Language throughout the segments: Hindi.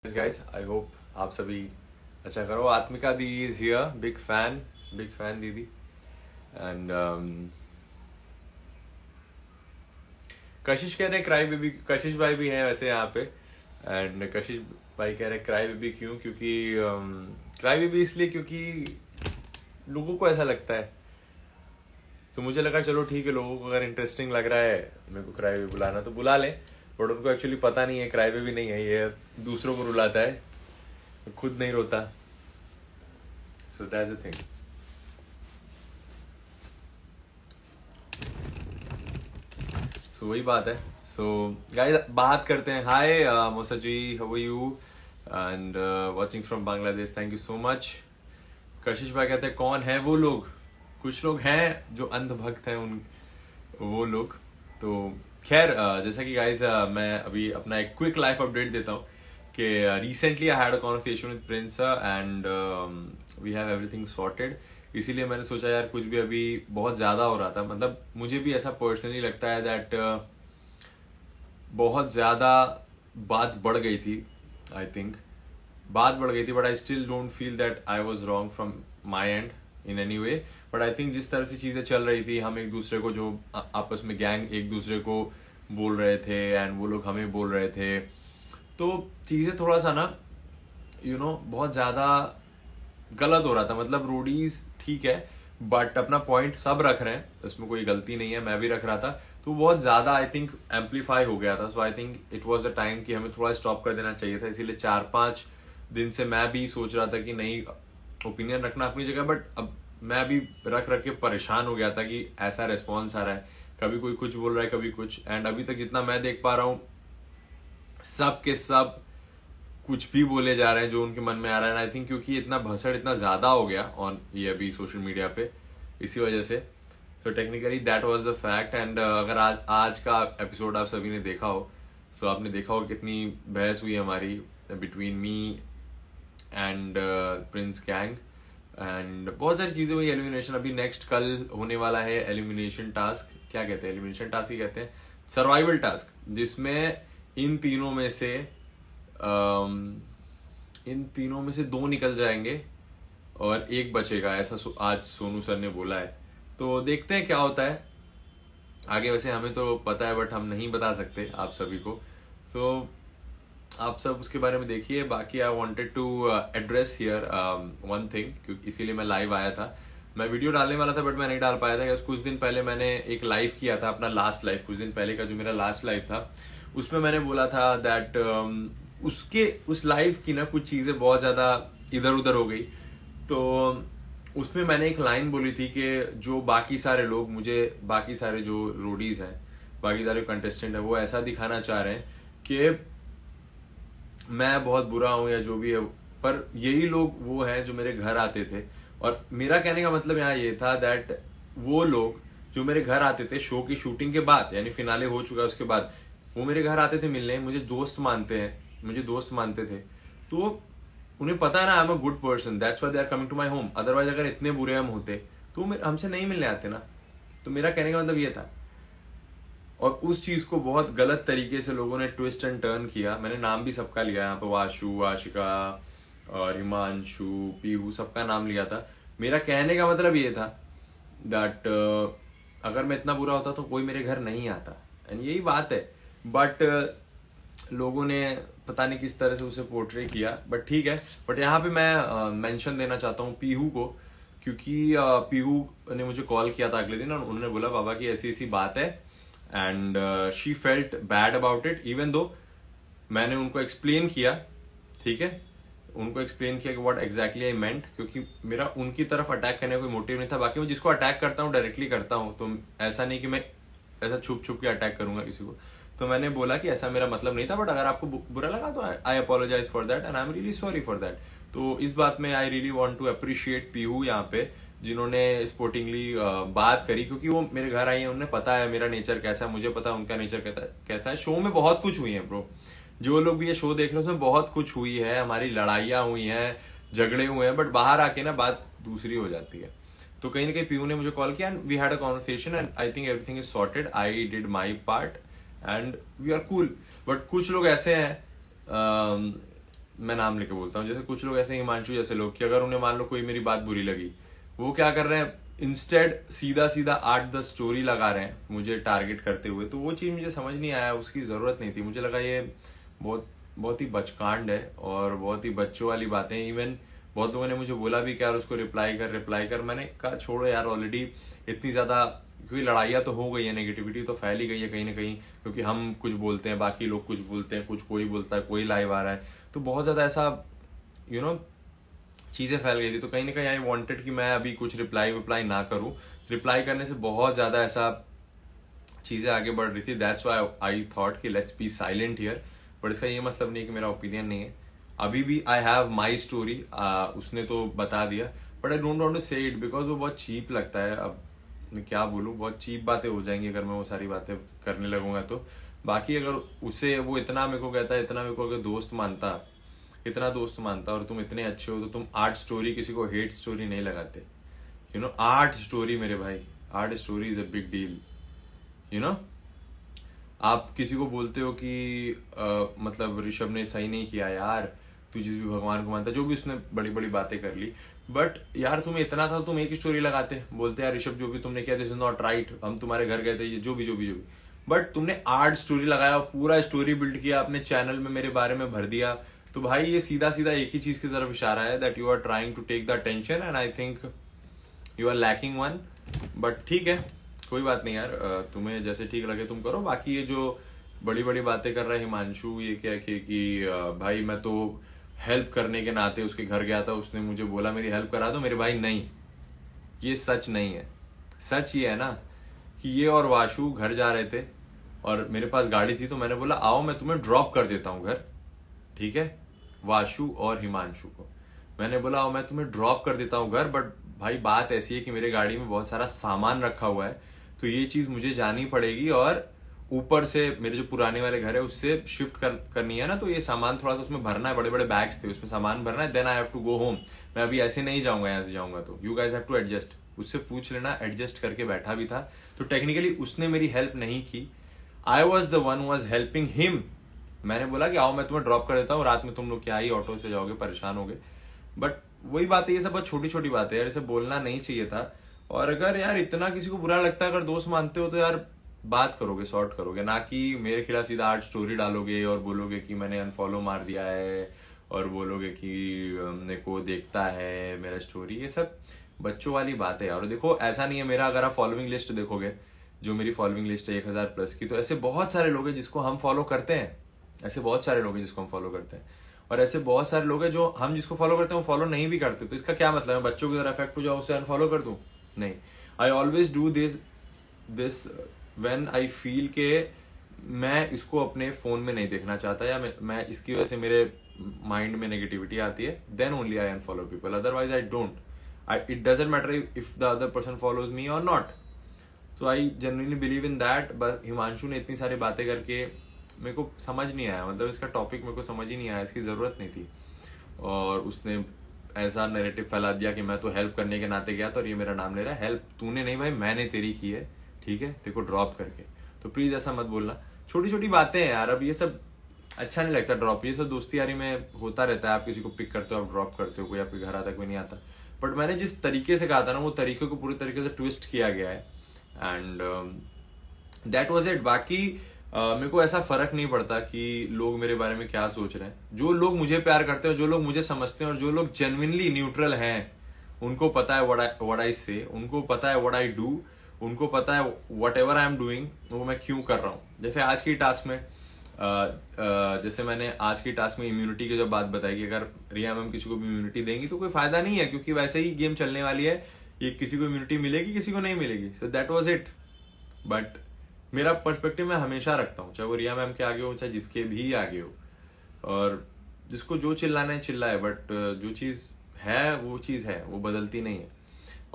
guys, I hope आप सभी अच्छा करो. आत्मिका दी is here, big fan दीदी. And कशिश कह रहे हैं क्राई बेबी. कशिश भाई भी हैं वैसे यहाँ पे. एंड कशिश भाई कह रहे हैं क्राई बेबी क्यों? क्योंकि क्राई बेबी इसलिए क्योंकि लोगों को ऐसा लगता है. तो मुझे लगा चलो ठीक है, लोगों को अगर इंटरेस्टिंग लग रहा है मेरे को क्राई बेबी बुलाना तो बुला लें. बट उनको एक्चुअली पता नहीं है क्राई बेबी नहीं है, ये दूसरों को रुलाता है, खुद नहीं रोता. So that's the thing. So वही बात है. सो गाइस बात करते हैं. Hi Mosa ji, how are you? And watching from Bangladesh, thank you so much. Kashish भाई कहते हैं कौन है वो लोग? कुछ लोग हैं जो अंधभक्त हैं, उन वो लोग. तो खैर जैसा कि गाइस मैं अभी अपना एक क्विक लाइफ अपडेट देता हूँ कि recently I had a conversation with Prince and we have everything sorted. इसीलिए मैंने सोचा यार कुछ भी अभी बहुत ज्यादा हो रहा था, मतलब मुझे भी ऐसा पर्सनली लगता है दैट बहुत ज्यादा बात बढ़ गई थी. आई थिंक बात बढ़ गई थी, but I still don't feel that I was wrong from my and in any way. But I think जिस तरह से चीजें चल रही थी, हम एक दूसरे को जो आपस में गैंग एक दूसरे को बोल रहे थे एंड वो लोग हमें बोल रहे थे, तो चीजें थोड़ा सा ना बहुत ज्यादा गलत हो रहा था. मतलब रोडीज ठीक है बट अपना पॉइंट सब रख रहे हैं, इसमें कोई गलती नहीं है, मैं भी रख रहा था. तो बहुत ज्यादा आई थिंक एम्पलीफाई हो गया था. So I think it was the time कि हमें थोड़ा स्टॉप कर देना चाहिए था. इसीलिए 4-5 दिन से मैं भी सोच रहा था कि नहीं, ओपिनियन रखना अपनी जगह, बट अब मैं भी रख रख के परेशान हो गया था कि ऐसा रिस्पॉन्स आ रहा है, कभी कोई कुछ बोल रहा है कभी कुछ. एंड अभी तक जितना मैं देख पा रहा हूँ सब के सब कुछ भी बोले जा रहे हैं जो उनके मन में आ रहा है. आई थिंक क्योंकि इतना भसड़ इतना ज्यादा हो गया ऑन ये अभी सोशल मीडिया पे, इसी वजह से. तो technically that was the fact. And अगर आज का एपिसोड आप सभी ने देखा हो, सो आपने देखा हो कितनी बहस हुई हमारी between me and Prince gang. And बहुत सारी चीजें हुई. एलिमिनेशन अभी नेक्स्ट कल होने वाला है. एलिमिनेशन टास्क क्या कहते हैं? एलिमिनेशन टास्क ही कहते हैं, सर्वाइवल टास्क, जिसमें इन तीनों में से 2 निकल जाएंगे और 1 बचेगा, ऐसा आज सोनू सर ने बोला है. तो देखते हैं क्या होता है आगे. वैसे हमें तो पता है बट हम नहीं बता सकते आप सभी को. सो आप सब उसके बारे में देखिए. बाकी I wanted to address here one thing, क्योंकि इसीलिए मैं लाइव आया था. मैं वीडियो डालने वाला था बट मैं नहीं डाल पाया था. कुछ दिन पहले मैंने एक लाइव किया था, अपना लास्ट लाइव, कुछ दिन पहले का जो मेरा लास्ट लाइव था, उसमें मैंने बोला था दैट उस लाइव की ना कुछ चीजें बहुत ज्यादा इधर उधर हो गई. तो उसमें मैंने एक लाइन बोली थी कि जो बाकी सारे लोग मुझे, बाकी सारे जो रोडीज हैं, बाकी सारे कंटेस्टेंट है, वो ऐसा दिखाना चाह रहे हैं कि मैं बहुत बुरा हूं या जो भी है, पर यही लोग वो हैं जो मेरे घर आते थे. और मेरा कहने का मतलब यहाँ ये था दैट वो लोग जो मेरे घर आते थे शो की शूटिंग के बाद, यानी फिनाले हो चुका उसके बाद, वो मेरे घर आते थे मिलने, मुझे दोस्त मानते थे. तो उन्हें पता है ना I am a good person, that's why they are coming to my home. Otherwise अगर इतने बुरे हम होते तो हमसे नहीं मिलने आते ना. तो मेरा कहने का मतलब ये था. और उस चीज को बहुत गलत तरीके से लोगों ने ट्विस्ट एंड टर्न किया. मैंने नाम भी सबका लिया यहाँ पे, वाशु, आशिका और हिमांशु, पीहू, सबका नाम लिया था. मेरा कहने का मतलब ये था दैट अगर मैं इतना बुरा होता तो कोई मेरे घर नहीं आता. एंड यही बात है. बट लोगों ने पता नहीं किस तरह से उसे पोर्ट्रे किया, बट ठीक है. बट यहाँ पे मैं मेंशन देना चाहता हूँ पीहू को, क्योंकि पीहू ने मुझे कॉल किया था अगले दिन और उन्होंने बोला बाबा की ऐसी ऐसी बात है. And she felt bad about it, even though मैंने उनको एक्सप्लेन किया. ठीक है, उनको एक्सप्लेन किया कि व्हाट एग्जैक्टली आई मेंट, क्योंकि मेरा उनकी तरफ अटैक करने का कोई मोटिव नहीं था. बाकी मैं जिसको अटैक करता हूँ डायरेक्टली करता हूँ, तो ऐसा नहीं कि मैं ऐसा छुप छुप के अटैक करूंगा किसी को. तो मैंने बोला कि ऐसा मेरा मतलब नहीं था, बट अगर आपको बुरा लगा तो I apologize for that and I am really sorry for that. तो इस बात में I really want to appreciate Pihu यहाँ पे, जिन्होंने स्पोर्टिंगली बात करी, क्योंकि वो मेरे घर आई है, उन्हें पता है मेरा नेचर कैसा है, मुझे पता है उनका नेचर कैसा है. शो में बहुत कुछ हुई है ब्रो, जो लोग भी ये शो देख रहे हैं उसमें बहुत कुछ हुई है, हमारी लड़ाइयाँ हुई हैं, झगड़े हुए हैं, बट बाहर आके ना बात दूसरी हो जाती है. तो कहीं ना कहीं पीयू ने मुझे कॉल किया and we had a conversation and I think everything is sorted. I did my part and we are cool. But कुछ लोग ऐसे हैं मैं नाम लेके बोलता हूँ, जैसे कुछ लोग ऐसे हिमांशु जैसे लोग कि अगर उन्हें मान लो कोई मेरी बात बुरी लगी, वो क्या कर रहे हैं, इंस्टेड सीधा सीधा 8-10 स्टोरी लगा रहे हैं मुझे टारगेट करते हुए। तो वो चीज़ मुझे समझ नहीं आया, उसकी ज़रूरत नहीं थी। मुझे लगा ये बहुत बहुत ही बचकांड है और बहुत ही बच्चों वाली बातें। इवन बहुत लोगों ने मुझे बोला भी कि यार उसको रिप्लाई कर। मैंने कहा छोड़ो यार, ऑलरेडी इतनी ज़्यादा, क्योंकि लड़ाइयाँ तो हो गई है, नेगेटिविटी तो फैल ही गई है कहीं ना कहीं, क्योंकि हम कुछ बोलते हैं, बाकी लोग कुछ बोलते हैं, कुछ कोई बोलता है, कोई लाइव आ रहा है, तो बहुत ज़्यादा ऐसा यू नो चीज़ें फैल गई थी। तो कहीं ना कहीं आई वांटेड कि मैं अभी कुछ रिप्लाई ना करूं। रिप्लाई करने से बहुत ज़्यादा ऐसा चीज़ें आगे बढ़ रही थी। दैट्स व्हाई आई थॉट कि let's be silent here. But इसका ये मतलब नहीं कि मेरा ओपिनियन नहीं है। अभी भी आई हैव माई स्टोरी, उसने तो बता दिया, but I don't want to say it because वो बहुत चीप लगता है। अब मैं क्या बोलूँ, बहुत चीप बातें हो जाएंगी अगर मैं वो सारी बातें करने लगूंगा तो। बाकी अगर उसे वो इतना मेरे को कहता है, इतना मेरे को अगर दोस्त मानता, इतना दोस्त मानता और तुम इतने अच्छे हो, तो तुम आर्ट स्टोरी, किसी को हेट स्टोरी नहीं लगाते। आर्ट स्टोरी मेरे भाई, art story is a big deal. You know आप किसी को बोलते हो कि मतलब ऋषभ ने सही नहीं किया यार, तू जिस भी भगवान को मानता, जो भी उसने बड़ी बड़ी बातें कर ली, बट यार तुम्हें इतना था, तुम एक ही स्टोरी लगाते, बोलते यार ऋषभ जो भी तुमने किया दिस इज नॉट राइट, हम तुम्हारे घर गए थे, ये जो भी, बट तुमने आर्ट स्टोरी लगाया, पूरा स्टोरी बिल्ड किया, अपने चैनल में मेरे बारे में भर दिया। तो भाई ये सीधा सीधा एक ही चीज की तरफ इशारा है, that you are trying to take the attention and I think you are lacking one. But ठीक है, कोई बात नहीं यार, तुम्हें जैसे ठीक लगे तुम करो। बाकी ये जो बड़ी बड़ी बातें कर रहा है हिमांशु, ये क्या कि भाई मैं तो हेल्प करने के नाते उसके घर गया था, उसने मुझे बोला मेरी हेल्प करा दो। मेरे भाई नहीं, ये सच नहीं है। सच ये है ना कि ये और वाशु घर जा रहे थे और मेरे पास गाड़ी थी, तो मैंने बोला आओ मैं तुम्हें ड्रॉप कर देता हूँ घर, ठीक है। वाशु और हिमांशु को मैंने बोला आओ मैं तुम्हें ड्रॉप कर देता हूँ घर, बट भाई बात ऐसी है कि मेरे गाड़ी में बहुत सारा सामान रखा हुआ है, तो ये चीज मुझे जानी पड़ेगी और ऊपर से मेरे जो पुराने वाले घर है उससे शिफ्ट करनी है ना, तो ये सामान थोड़ा सा उसमें भरना है, बड़े बड़े बैग्स थे उसमें सामान भरना है, then I have to go home. मैं अभी ऐसे नहीं जाऊंगा, यहाँ से जाऊंगा तो you guys have to adjust. उससे पूछ लेना, एडजस्ट करके बैठा भी था, तो टेक्निकली उसने मेरी हेल्प नहीं की, I was the one was helping him. मैंने बोला कि आओ मैं तुम्हें ड्रॉप कर देता हूँ, रात में तुम लोग क्या ही ऑटो से जाओगे, परेशान होगे। बट वही बात है, ये सब बहुत छोटी छोटी बातें यार, इसे बोलना नहीं चाहिए था। और अगर यार इतना किसी को बुरा लगता है, अगर दोस्त मानते हो तो यार बात करोगे, सॉर्ट करोगे, ना कि मेरे खिलाफ सीधा आर्ट स्टोरी डालोगे और बोलोगे कि मैंने अनफॉलो मार दिया है और बोलोगे कि मेरे को देखता है मेरा स्टोरी। ये सब बच्चों वाली बात है यार। और देखो ऐसा नहीं है, मेरा अगर आप फॉलोइंग लिस्ट देखोगे, जो मेरी फॉलोइंग लिस्ट है 1000 प्लस की, तो ऐसे बहुत सारे लोग हैं जिसको हम फॉलो करते हैं, ऐसे बहुत सारे लोग हैं जिसको हम फॉलो करते हैं, और ऐसे बहुत सारे लोग हैं जो हम जिसको फॉलो करते हैं वो फॉलो नहीं भी करते। तो इसका क्या मतलब है, बच्चों की तरह इफेक्ट हो जाओ, उसे अनफॉलो कर दूं? नहीं, I always do this when I feel के मैं इसको अपने फोन में नहीं देखना चाहता, या मैं इसकी वजह से मेरे माइंड में नेगेटिविटी आती है, then only I unfollow people, otherwise I don't. It doesn't matter if the other person follows me और not. So I genuinely believe in that. But Himanshu ने इतनी सारी बातें करके मेरे को समझ नहीं आया, मतलब इसका टॉपिक मेरे को समझ ही नहीं आया, इसकी जरूरत नहीं थी। और उसने ऐसा नैरेटिव फैला दिया कि मैं तो हेल्प करने के नाते गया था और ये मेरा नाम ले रहा है। हेल्प तूने नहीं भाई, मैंने तेरी की है, ठीक है, तेरे को ड्रॉप करके। तो प्लीज ऐसा मत बोलना, छोटी छोटी बातें हैं यार। अब ये सब अच्छा नहीं लगता ड्रॉप, ये सब दोस्ती यारी में होता रहता है। आप किसी को पिक करते हो, आप ड्रॉप करते हो, कोई आपके घर आता, कोई नहीं आता। बट मैंने जिस तरीके से कहा था ना, वो तरीके को पूरी तरीके से ट्विस्ट किया गया है, एंड दैट वाज इट। बाकी मेरे को ऐसा फर्क नहीं पड़ता कि लोग मेरे बारे में क्या सोच रहे हैं। जो लोग मुझे प्यार करते हैं, जो लोग मुझे समझते हैं, और जो लोग जेन्युइनली न्यूट्रल हैं, उनको पता है व्हाट आई से, उनको पता है व्हाट आई डू, उनको पता है what ever I am doing, वो मैं क्यों कर रहा हूँ। जैसे आज की टास्क में जैसे मैंने आज की टास्क में इम्यूनिटी की जब बात बताई कि अगर रिया मैम किसी को भी इम्यूनिटी देंगी तो कोई फायदा नहीं है, क्योंकि वैसे ही गेम चलने वाली है, ये किसी को इम्यूनिटी मिलेगी, किसी को नहीं मिलेगी। So that was it. But मेरा पर्सपेक्टिव मैं हमेशा रखता हूँ, चाहे वो रिया मैम के आगे हो, चाहे जिसके भी आगे हो, और जिसको जो चिल्लाना है चिल्लाए, बट जो चीज़ है वो चीज़ है, वो बदलती नहीं है।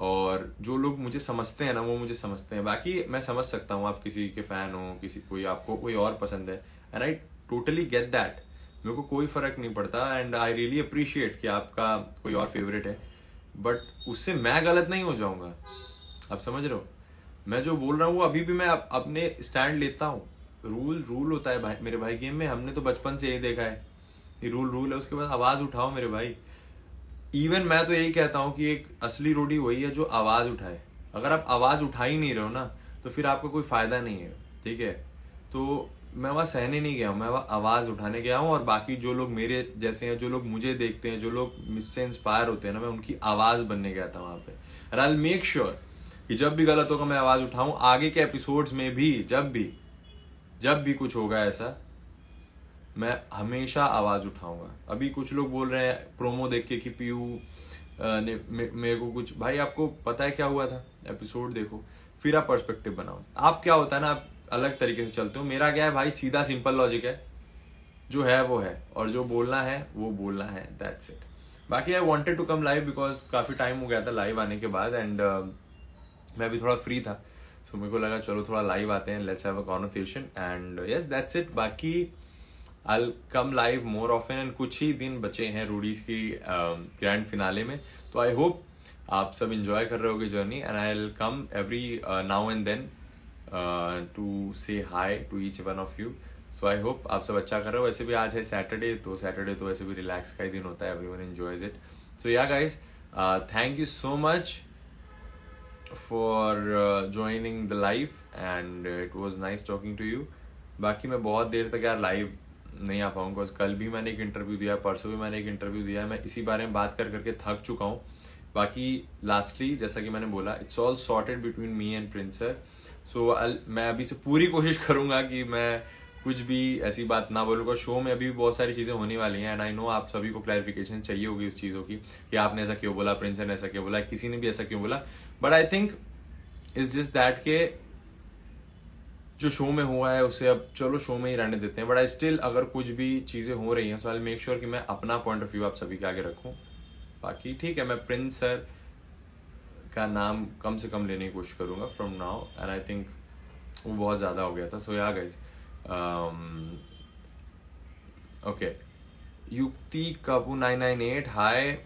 और जो लोग मुझे समझते हैं ना, वो मुझे समझते हैं। बाकी मैं समझ सकता हूँ आप किसी के फैन हो, किसी कोई आपको कोई और पसंद है, and I totally get that, मेरे को कोई फर्क नहीं पड़ता, एंड आई रियली अप्रिशिएट कि आपका कोई और फेवरेट है। बट उससे मैं गलत नहीं हो जाऊंगा, आप समझ रहे हो। मैं जो बोल रहा हूँ वो अभी भी मैं अपने स्टैंड लेता हूँ। रूल होता है भाई, मेरे भाई गेम में हमने तो बचपन से यही देखा है, ये रूल है, उसके बाद आवाज उठाओ मेरे भाई। इवन मैं तो यही कहता हूँ कि एक असली रोडी वही है जो आवाज उठाए। अगर आप आवाज उठा ही नहीं रहे हो ना, तो फिर आपका कोई फायदा नहीं है, ठीक है। तो मैं वहां सहने नहीं गया हूँ, मैं वहां आवाज उठाने गया हूँ। और बाकी जो लोग मेरे जैसे हैं, जो लोग मुझे देखते हैं, जो लोग मुझसे इंस्पायर होते हैं ना, मैं उनकी आवाज बनने गया था वहां पे। And I will make sure कि जब भी गलत होगा मैं आवाज उठाऊं। आगे के एपिसोड्स में भी जब भी कुछ होगा ऐसा, मैं हमेशा आवाज उठाऊंगा। अभी कुछ लोग बोल रहे हैं प्रोमो देख के कि पीयू ने मेरे को कुछ, भाई आपको पता है क्या हुआ था, एपिसोड देखो फिर आप पर्सपेक्टिव बनाओ। आप क्या होता है ना, आप अलग तरीके से चलते हो। मेरा क्या है भाई, सीधा सिंपल लॉजिक है, जो है वो है, और जो बोलना है वो बोलना है, दैट्स इट। बाकी I wanted to come live because काफी टाइम हो गया था लाइव आने के बाद, एंड मैं भी थोड़ा फ्री था, सो मेरे को लगा चलो थोड़ा लाइव आते हैं, let's have a conversation, and yes that's it. बाकी I'll come live more often, and कुछ ही दिन बचे हैं रूडीज की ग्रैंड फिनाले में, तो आई होप आप सब इंजॉय कर रहे होगे journey, and I will come every now and then to say hi to each one of you. So I hope आप सब अच्छा कर रहे हो। वैसे भी आज है सैटरडे, तो सैटरडे तो वैसे भी रिलैक्स का ही दिन होता है, everyone enjoys it. So yeah guys, thank you so much for joining the live, and it was nice talking to you. बाकी मैं बहुत देर तक यार लाइव नहीं आ पाऊंगा, कल भी मैंने एक इंटरव्यू दिया, परसों भी मैंने एक इंटरव्यू दिया, मैं इसी बारे में बात कर करके थक चुका हूँ। बाकी लास्टली जैसा कि मैंने बोला, it's all sorted between me and Prince sir. So मैं अभी से पूरी कोशिश करूंगा कि मैं कुछ भी ऐसी बात ना बोलूंगा। शो में अभी बहुत सारी चीजें होने वाली हैं, एंड आई नो आप सभी को क्लैरिफिकेशन चाहिए होगी उस चीजों की कि आपने ऐसा क्यों बोला, प्रिंस ने ऐसा क्यों बोला, किसी ने भी ऐसा क्यों बोला। But I think it's just that के जो शो में हुआ है उसे अब चलो शो में ही रहने देते हैं। बट आई स्टिल, अगर कुछ भी चीजें हो रही हैं, सो आई मेक श्योर कि मैं अपना पॉइंट ऑफ व्यू आप सभी के आगे रखूं। बाकी ठीक है, मैं प्रिंस सर का नाम कम से कम लेने की कोशिश करूंगा from now, and I think वो बहुत ज्यादा हो गया था। सो या गाइस, ओके, युक्ति काबू 998 हाय।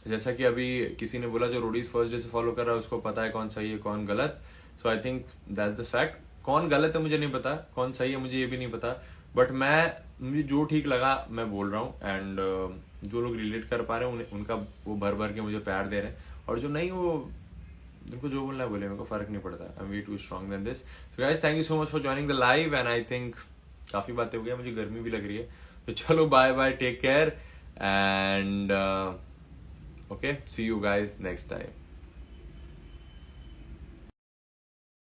जैसा कि अभी किसी ने बोला, जो रोडीज फर्स्ट डे से फॉलो कर रहा है उसको पता है कौन सही है कौन गलत। So I think that's the fact. कौन गलत है मुझे नहीं पता, कौन सही है मुझे ये भी नहीं पता, बट मुझे जो ठीक लगा मैं बोल रहा हूँ, एंड जो लोग रिलेट कर पा रहे हैं उनका वो भर भर के मुझे प्यार दे रहे हैं, और जो नहीं, वो उनको जो बोलना है बोले, मेरे को फर्क नहीं पड़ता। I am way too strong than this. So guys, thank you so much for joining the live, and I think काफी बातें हो गई, मुझे गर्मी भी लग रही है, तो चलो bye bye, take care, and okay, see you guys next time.